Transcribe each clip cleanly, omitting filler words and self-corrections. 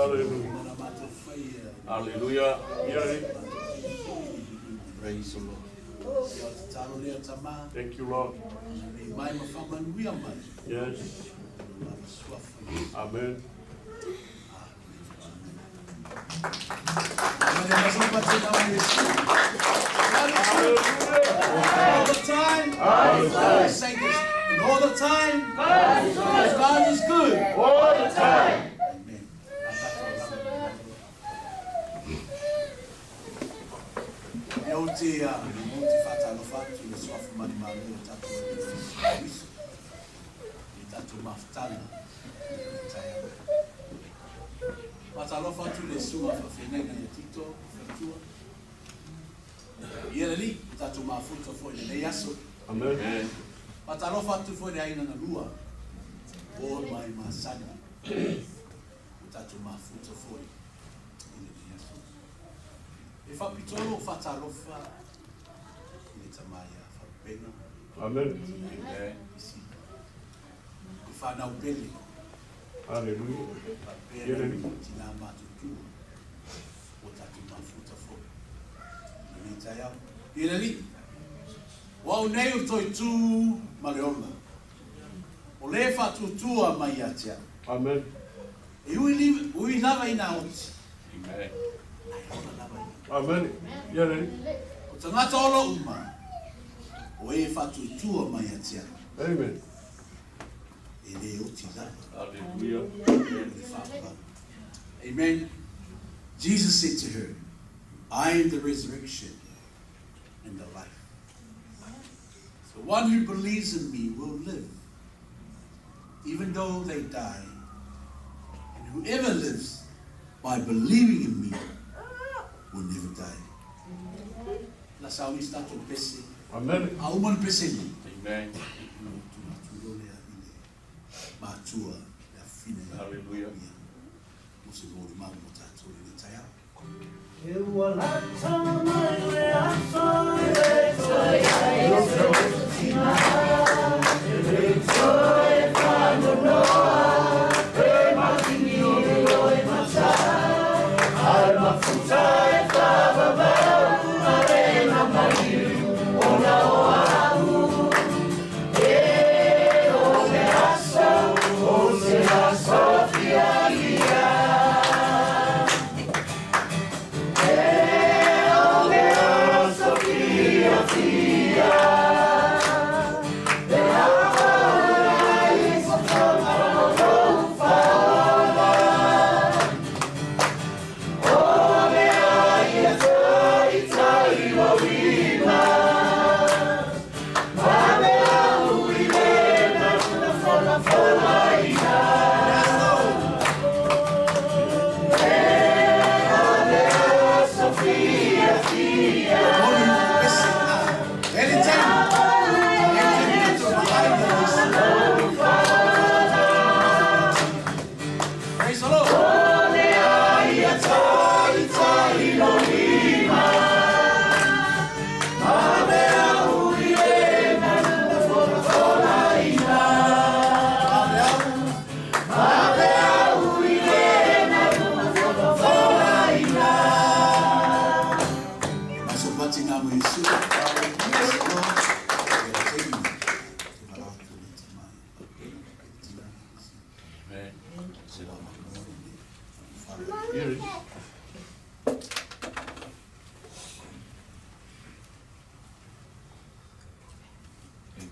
Hallelujah. Hallelujah. Praise the Lord. Thank you, Lord. Yes. Amen. All the time, I say this, and all the time, God is good. All the time. Matalofa tu le suma fa fenga na tito fatua. Yeli tatu mafuta fo le yaso. Amen. Matalofa tu fo le aina na lua. All my masana. Tatu mafuta fo le yaso. Ifa pitolo fatalofa le tamaya fa pena. Amen. Ifa na ubeli. Hallelujah. Wau nei o toi tū maleona. O le whatutua mai atia. Amen. E ui lava ina oti. Amen. Amen. Yere. O tangata olo uma. O e whatutua mai atia. Amen. Hallelujah. Amen. Jesus said to her, I am the resurrection and the life. The one who believes in me will live, even though they die. And whoever lives by believing in me will never die. That's how we start to pese. Amen. Amen. Hallelujah.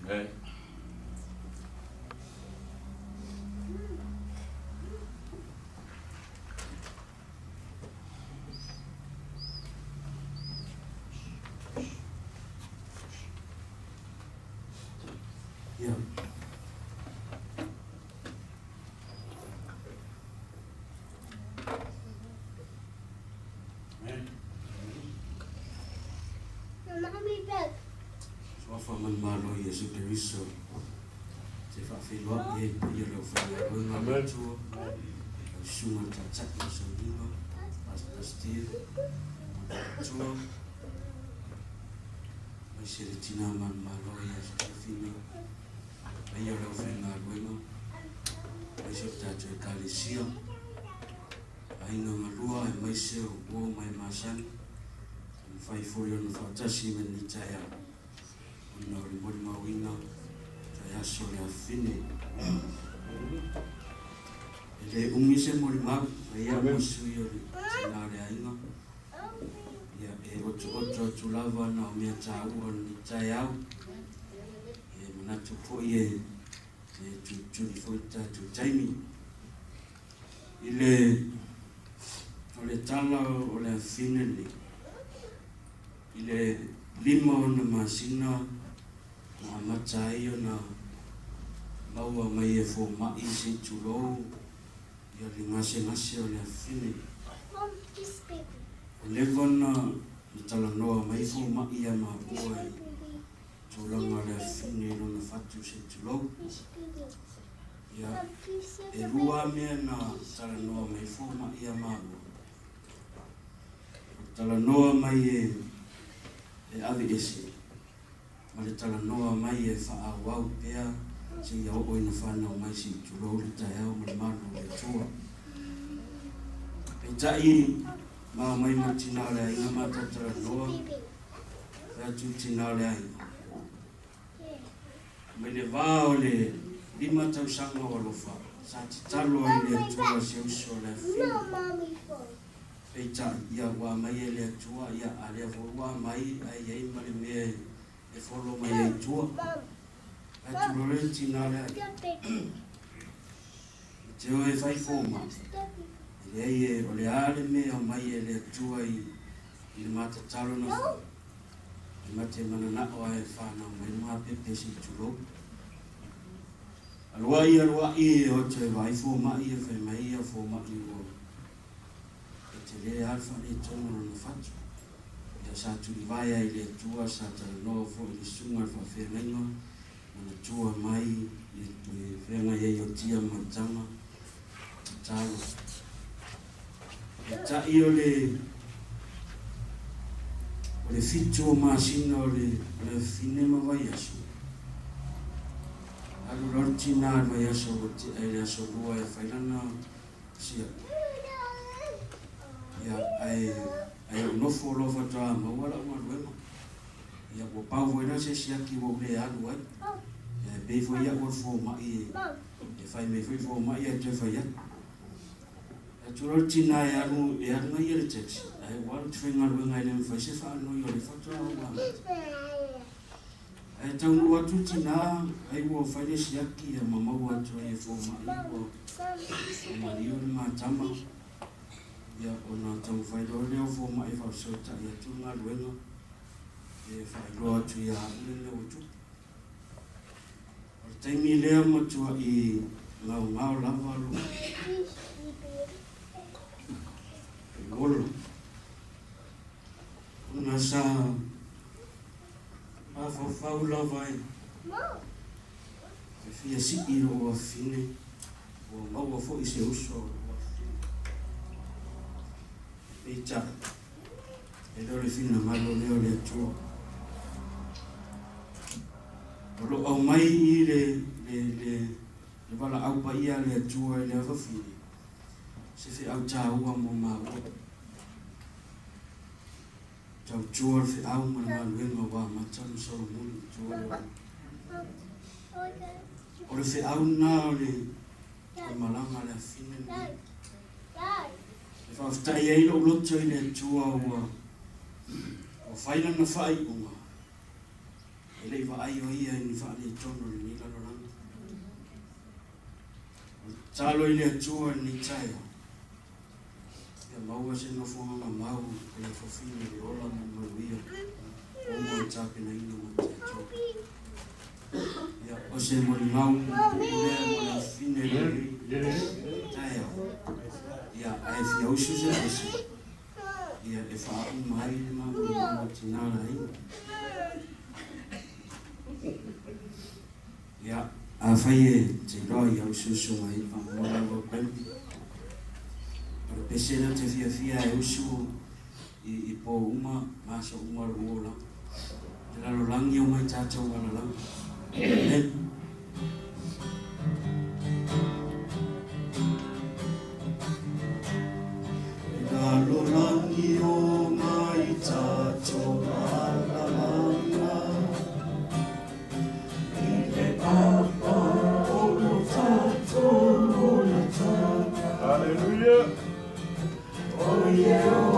Amen. Yeah. Faman malo Yesu Kristo. Te fa filo ye ye lo fa lo na tu. Shuma ta chat so dino. Pastor Steve, Tua, mai se le tina man maloia Stefina, mai o lau whenga luenga, mai se tatu e kalesia, ainga malua e mai se o mai masani, fai foi o whaatasi me ni taia, o na ori mori mawina, tai aso le a fine. Le ungi se mori mau, ia mosui o le tina le ainga, ia e oto tu lava na o mea tā ua ni tai au, e manatu po e tuli foi tatu taimi. O le tala o le afine le, i le lima o na masina na matai o na maua mai e fo mai se tulou ia le ngase o le afine. O levana i talanoa mai fo mai ia ma ua i tūlanga le afine no na fatu se tulou. Ia e rua mea na talanoa mai fo mai ia ma ua. Talanoa mai e ave ese, ma le talanoa mai e whaawau pea, se ia o ina whanau mai si tulou le tai au ma le manu le tua. E tai ma mai ma tina le ainga mata talanoa, rea tu tina le ainga. Mai le vao le lima tausanga o lofa, sa ti talo ai le tua se uso le fina. Peita ia wa mai e le tua ia ale wa mai ai ai mali me e folo mai e tua a tu le tina le te o e fai foma le e o le ale me o mai e le tua i mata talo na i mate mana na o e fana mai ma pepe si tulo alwa i o te vai foma i e fai mai e foma i o le alfa le tono na fatu ia sa tu vai ai le tua sa ta no fo le sunga fa femenga na tua mai le fenga ye yo tia matama talo ta io le fitu masino le finema vai asu alu rotina vai asu le asu lua e failana sia ia ai no folo fa ta ma wala ma luema ia po pau voina se sia ki wo le alu ai e be fo ia wo fo ma e fai me fo ma ia te fa ia e turo tina e alu mai le taxi ai wal tringa luenga ile fa se fa no yo le fa ta wa e tau wa tu tina ai wo fa le sia ki ma ma wa to e fo ma i wo ma io ma tama ia ona tau fai do leo fo mai fa sota ia tunga luenga e fai loa tu ia le utu o taimi lea mo tua i ngau lava lu golo ona sa a fau lava e fia si i ro a fine o mau fo i se uso Peita e lore fina malo leo le tua o lo au mai i le wala au pa ia le tua e le awhawhine se fe au tā ua mo maua tau tua fe au ma le maluenga wa matamu Solomoni tua o le fe au na o le malanga le afine ni fa ftai ai lo loto i le tua o faila na fai unga e lei va ai o ia ni fa le tono ni la lo talo i le tua ni taia e maua se no fonga ma mau e le fofine le ola mo maruia o mo tape na ina mo te ato ia o se mo li mau le mo la fine le taia ia ai fia usu se ese ia e fa mai ma mo tinala ai ia a fai e te roi au susu mai pa mo la go pempi e sena te fia e usu I po uma masa uma rola te lalo langi o mai tātou wala lang amen lalo langi o mai tātou wala langa I papa o tātou o le tātou Hallelujah. oh yeah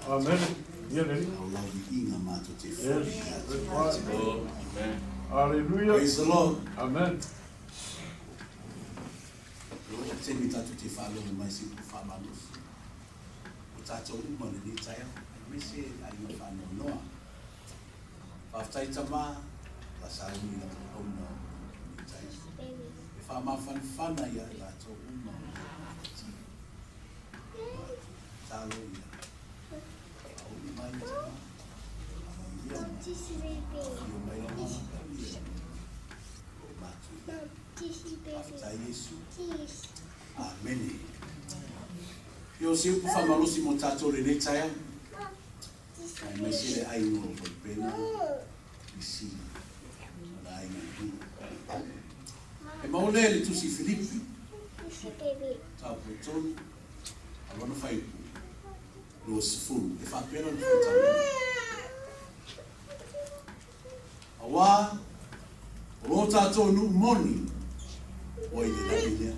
Amen. Amen. Hallelujah. Praise the Lord. Amen. Amen. Yo se ku fa malosi mo tato le netaya. Ai mai se ai no ko pena. Isi. Ai mai. E maule le tu si Filippi. Ta po ton. Agora fai lo sfu e fa pena no tato. Awa o tato no moni. Oi de la vida.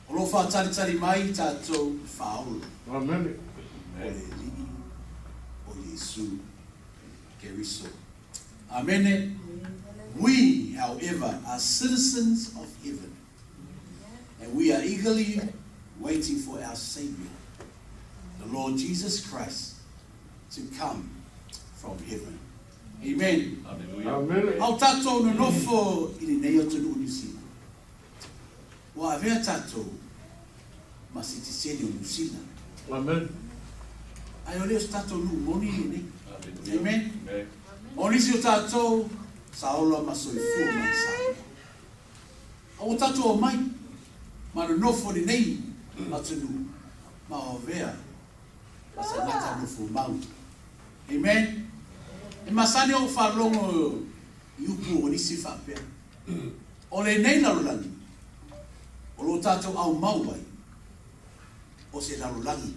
Olo fa tari mai tato faul. Amen. O Yesu Keriso. Amen. We, however, are citizens of heaven, and we are eagerly waiting for our Savior, the Lord Jesus Christ, to come from heaven. Amen. Amen. Au tato no nofo ili neyo tunu unisi. Wa avea tato masitiseni unusina. Amen. Aiole tato nu moni ni. Amen. Onisi o tato saola masoifu mansa. Au tato o mai mano nofo ni nei atunu ma ovea masanata nofo mau. Amen. E masani o falongo Iupu o nisi whapea. O le nei larulangi. O lo tātou au mauai. O se larulangi.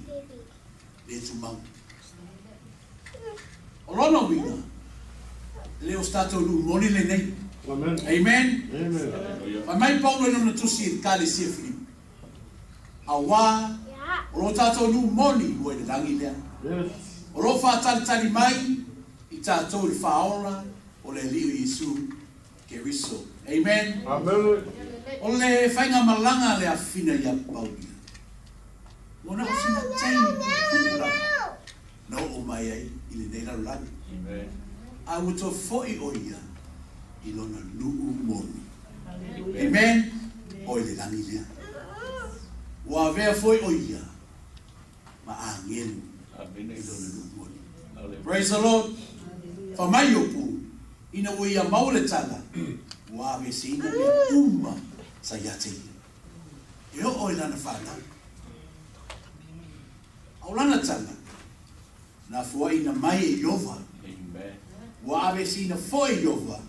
Le tu mau. O lona wina. Leo tātou lu moni le nei. Amen. Amen. Amen. Ma mai Paulo no tusi e kale se Filipi. Awa. O lo tātou lu moni o le langi lea. Yes. O lo whātari mai. I tātou le whaola. O le liu Yesu Keriso. Amen. Amen. O le whainga malanga le a whina ia Paulia. Mona o sina taimi. No o mai ai i le neira lani. Amen. A uto foi o ia i lona nuu moni. Amen. O le langi lea. Wa vea foi o ia ma a ngelu i lona nuu moni. Praise the Lord. Whamai o pu. Ina ui a maule tala. Wa me se ina mea uma sa yate. E o lana whana. Au lana tala. Na fua ina mai e Yova. Amen. Wa ave sina foi Yova.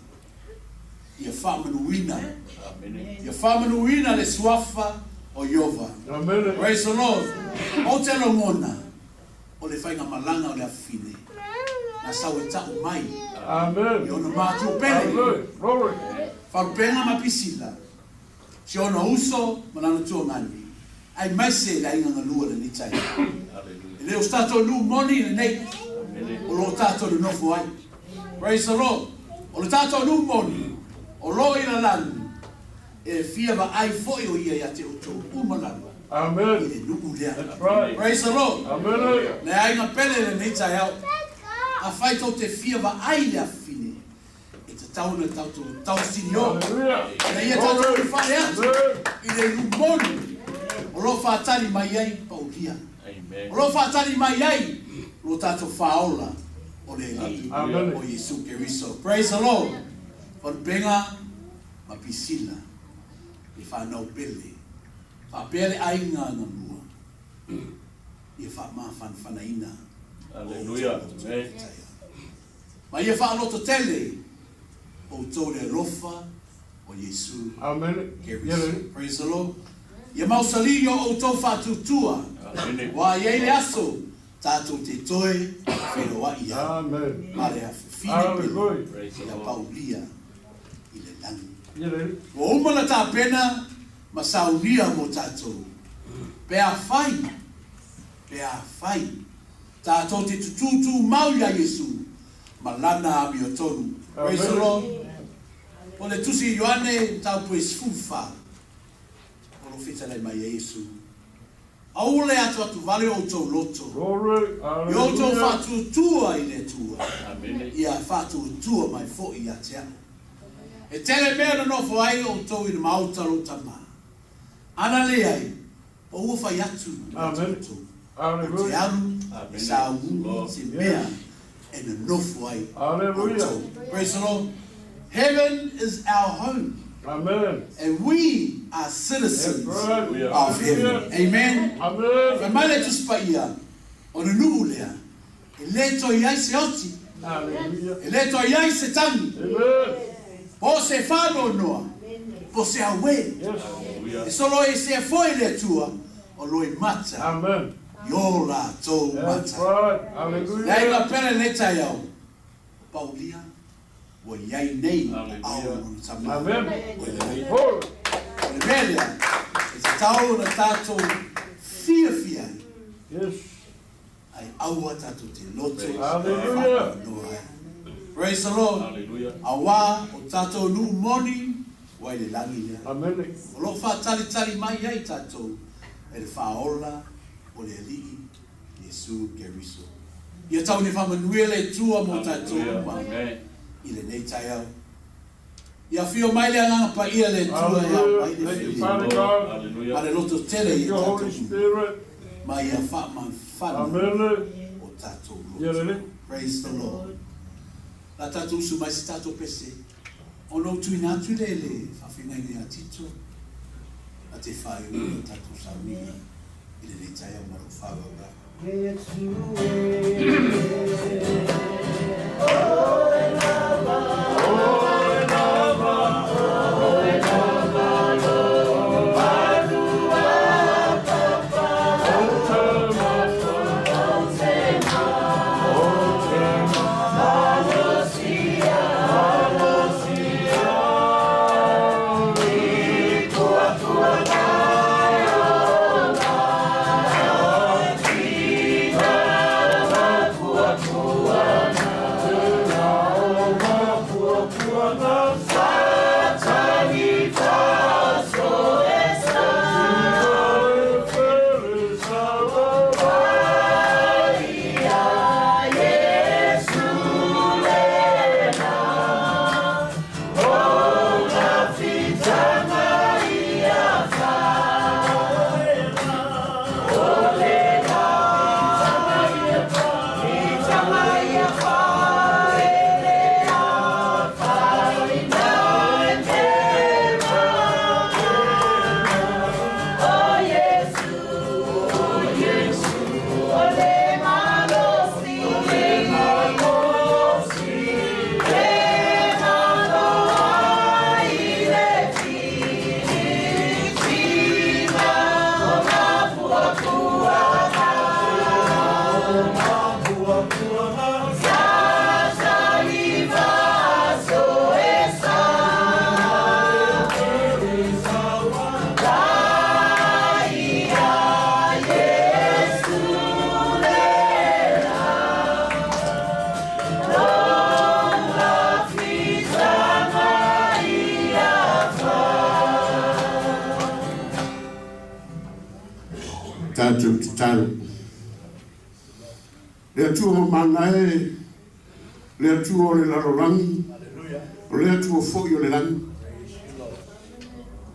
Ia whamanuina. Amen. Ia whamanuina le suafa o Yova. Amen. Praise the Lord. O te longona. O le whainga malanga o le awhine. Na sau e tau mai. Amen. I ona mātu pele. Amen. Glory. Wharupenga mapisila. Si ona uso manana tua ngani. Ai mai se la inga ngalua le nitai. E leo stato lu moni le nei. O lo tato le nofo ai. Praise the Lord. O lo tato lu moni. O lo ina lani. E fia va ai foi o ia te o tō umalama. Amen. I le nuku lea. That's right. Praise the Lord. Amen. Le ainga pele le nitai au. A fai tau te fia va ai le afine. E te tau na tau sinio. Hallelujah. Na ia tātou i whare atu. Amen. I le lumoni. O lo whātari mai ai Paulia. Amen. O lo whātari mai ai. Lo tātou whaola. O le li. Amen. O Yesu Keriso. Praise the Lord. Whanpenga ma pisila. I whanau pele. Whapele ainga na mua. I whama whanwhanaina. Hallelujah. Amen. Ma ia whaaloto tele. O tō le rofa. O Yesu Amen. Keriso. Praise the Lord. Ia mausalio o tō whātutua. Amen. Wa iei le aso. Tātou te toe. Wheroa ia. Amen. Ma le awhine Hallelujah. pele. Ia Paulia. I le langi. Yes. O umana tā pena. Ma saunia mo tātou. Pea whai. Pea whai. Tātou te tututu mau ia Yesu. Ma lana ami o tonu. Praise the Lord. O le tusi Ioane tau pue sfufa. O lo fita lai mai Yesu. Aule atu vale o tau loto. Glory. Yo tau Hallelujah. fatu tua i le tua. Amen. Ia fatu tua mai fo i atea. E tele mea na nofo ai o tau i na mautaro tama. Ana le ai. O ua fai atu. Amen. O te Hallelujah. alu. Amen. Sa unu. Se mea. E na nofo ai. Hallelujah. Praise the Lord. Heaven is our home. Amen. And we are citizens That's right. of heaven. Amen. Amen. Fa mai le tus paia. O le nuu lea. E le to iai se oti. Hallelujah. E le to iai se tangi. Amen. Po se whano noa. Po se awe. Yes. E solo e se foi le tua. O loi mata. Amen. Yo la tō That's mata. right. Nei Hallelujah. ka pere le tai au. Paulia. Wa iai nei. Au no tama. Amen. O le Glory. le velea. E te tau na tātou fia fia. Yes. Ai aua tātou te loto. Hallelujah. Praise the Lord. Hallelujah. Awa o tātou nu moni. Wai le langi lea. Amen. O lo whātari mai ai tātou. E le whaola. O le alii. Yesu Keriso. Ia tau ne whamanuia le tua mo tātou. Amen. I le nei tai au. Ia whio mai le anganga pa ia le tua. Ia mai Hallelujah. le Thank you, whio. Father God. Ma Hallelujah. le loto tele Thank i you, Holy tātou. Spirit. Ma ia whaman whana. Amen. O tātou Yeah, loto. really. Praise the Lord. La tātou su mai si tātou pese. O no tui nā tui le whawhingai ni a tito. A te whai o tātou saunia. I le nei tai au maro whawa. Oh, tātou te tālu. Le atua mo manae, le atua o le larolangi, o le atua fo'i o le langi.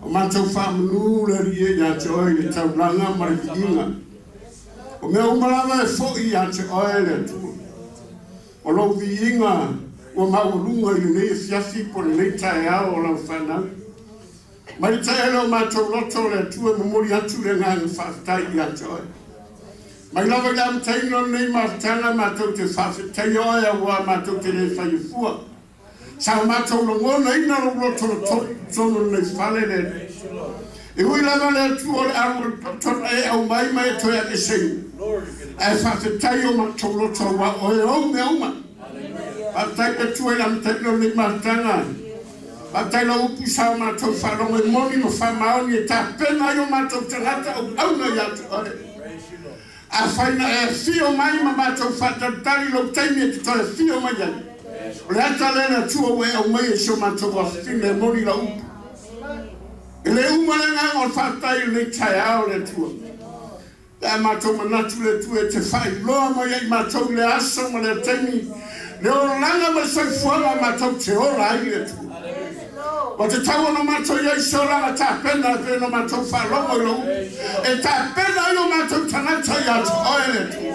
O mātou whamanu le rie ia te oe le taulanga marikiinga. O mea umalawa e fo'i ia te oe le atua. O lau viinga, o maurunga i nei fiafi po le nei tae ao o lau whanau. Mai tae leo mātou loto le atua mamori atu le ngānga whaafitai ia te oe. Mai lava i am taino nei mātanga mātou te whaafitai oe a ua mātou te le whaiufua. Sa mātou longona ina loto le tono nei whale le. E hui lava le atua le aru tona e au mai e toi ake sei. E whaafitai o mātou loto wa oe o me auma. Whaafitai e tua i am taino nei mātanga. Whaafitai la upu sa mātou whalonga e moni no whamaoni e tā pena i o mātou tangata au auna i atu ore. A whaina e fio mai ma mātou whatatari lo taimi e ki toi fio mai ai. Le ata lena tua we au mai e sio mātou a whine moni la upu. E le umaranga o whaatai le tai ao le tua. E mātou manatu le tua e te whai loa mai ai mātou le asa ma le taimi. Le o langa ma sai fuanga mātou te ora ai le tua. O te tau no mātou iai solanga tā pena e pena mātou whalongo i lo upu. E tā pena i o mātou tanata i atu oe le tua.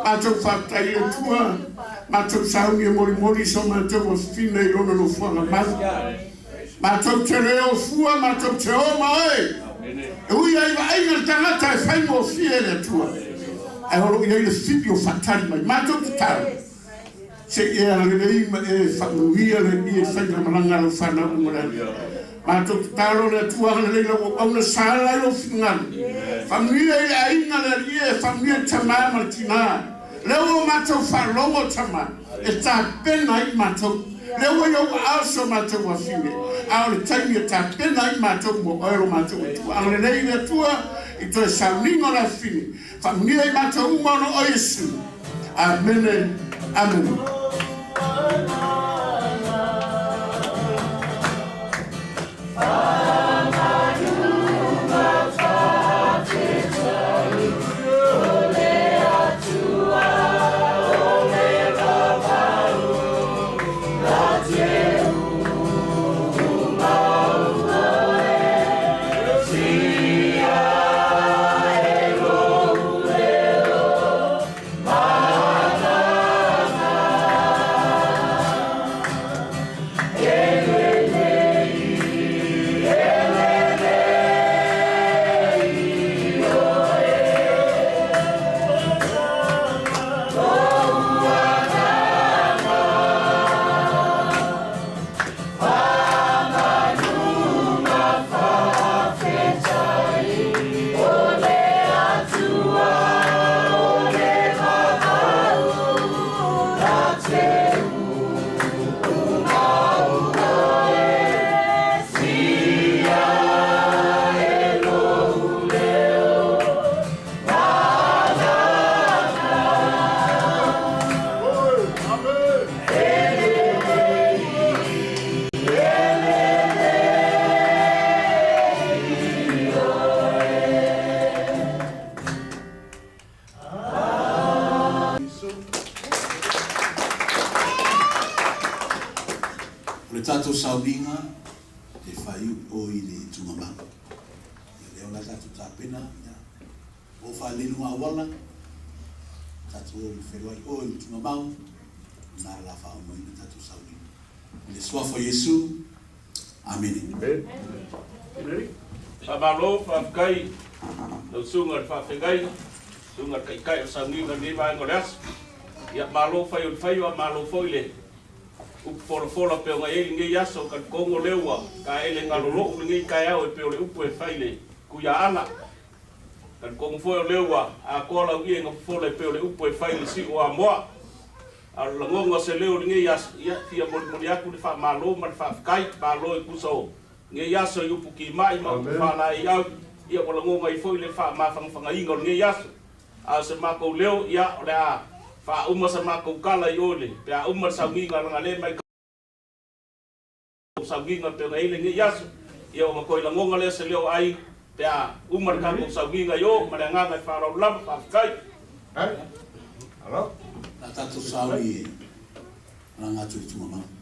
Mātou whaatai le tua. Mātou saungi e mori so mātou o whine i rona no fuanga maru. Mātou te reo fua, mātou te oma oe. E ui ai wa ainga tangata e whaingo o fie le tua. E horo i ai le whipi o whatari mai. Mātou te tau. Se e a le ima e whanuhia le i e whainga maranga lo whanau umorani. Mātou te taro le tua hana leila o auna sālai lo whinganu. Whanuhia i a inga le i e whanuhia tamā martina. Leo o mātou whalongo tama, e tā pena i mātou. Leo i o aso mātou a whine. Ao le taimi e tā pena i mātou mo oero mātou e tua. Ang le nei le tua, i toi sauningo la whine. Whamunia i mātou umano o Yesu. Amene, amen. Tātou sauninga, te whai o i le tungamaku. Leo la tātou tāpena, o whalenu a wala, tātou o wheruai o i tungamaku, nā la whao mo i tātou sauninga. Le swafo Yesu, Amen. Amen. Pamalo, whawkai, no sunga whawhengai, sunga kai o sauninga ni mai ngoreas. Ia malo whai o malo foile. Upola pe nga ele ngai yaso kan kongo lewa ka ele ngalolo ngai kai au pe ole upu e faile ku ya ana kan kongo foi lewa a kola wi nga fola pe ole upu e faile si o amo a longo se leo ngai yas ia fia mo ya ku fa malo man fa kai malo e kuso ngai yaso upu ki mai ma fa la ia ia ko longo ngai foi le fa ma fa ingo ngai yaso a se ma ko leo ia ora fa uma sama ko kala yole pe a uma sa nginga ngale mai sa nginga pe ngai le yasu ia o ko la ngonga le se leo ai Pea umar ka ko sa winga yo malanga mai farau lava fakai. Hai. Alo. Na tato sawi. Nanga tu tu mama.